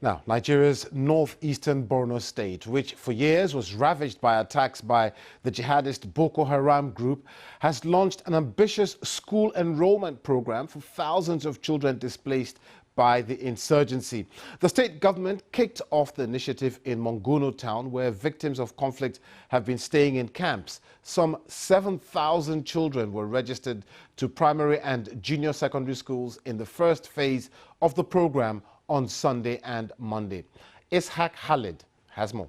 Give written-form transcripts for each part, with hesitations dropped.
Now, Nigeria's northeastern Borno state, which for years was ravaged by attacks by the jihadist Boko Haram group, has launched an ambitious school enrollment program for thousands of children displaced by the insurgency. The state government kicked off the initiative in Monguno town, where victims of conflict have been staying in camps. Some 7,000 children were registered to primary and junior secondary schools in the first phase of the program on Sunday and Monday. Ishaq Khalid has more.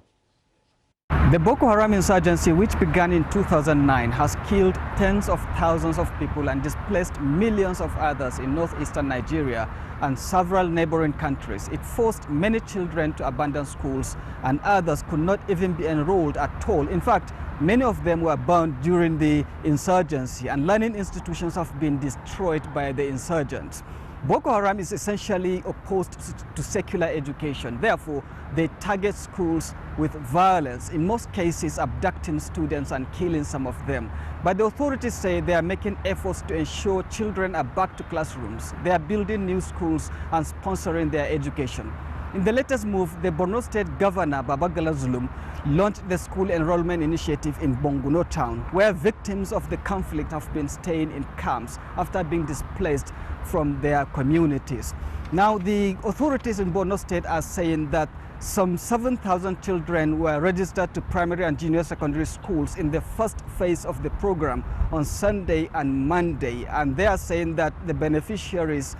The Boko Haram insurgency, which began in 2009, has killed tens of thousands of people and displaced millions of others in northeastern Nigeria and several neighboring countries. It forced many children to abandon schools, and others could not even be enrolled at all. In fact, many of them were burned during the insurgency, and learning institutions have been destroyed by the insurgents. Boko Haram is essentially opposed to secular education. Therefore, they target schools with violence, in most cases abducting students and killing some of them. But the authorities say they are making efforts to ensure children are back to classrooms. They are building new schools and sponsoring their education. In the latest move, the Borno State Governor, Babagala Zulum, launched the school enrollment initiative in Monguno town, where victims of the conflict have been staying in camps after being displaced from their communities. Now, the authorities in Borno State are saying that some 7,000 children were registered to primary and junior secondary schools in the first phase of the program on Sunday and Monday, and they are saying that the beneficiaries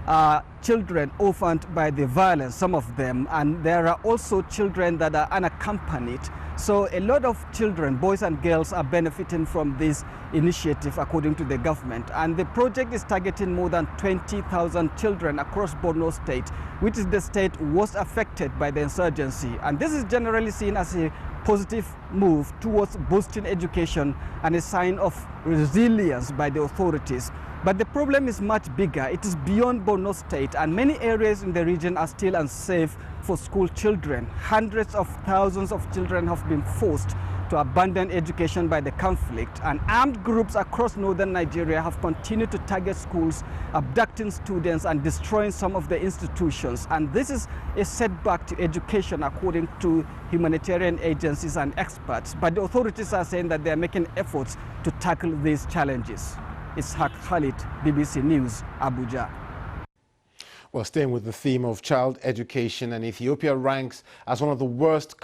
are children orphaned by the violence, some of them, and there are also children that are unaccompanied. So a lot of children, boys and girls, are benefiting from this initiative according to the government, and the project is targeting more than 20,000 children across Borno State, which is the state worst affected by the insurgency. And this is generally seen as a positive move towards boosting education and a sign of resilience by the authorities. But the problem is much bigger. It is beyond Borno State, and many areas in the region are still unsafe for school children. Hundreds of thousands of children have been forced to abandon education by the conflict, and armed groups across northern Nigeria have continued to target schools, abducting students and destroying some of the institutions. And this is a setback to education according to humanitarian agencies and experts. But the authorities are saying that they are making efforts to tackle these challenges. Ishaq Khalid, BBC News, Abuja. Well, staying with the theme of child education, and Ethiopia ranks as one of the worst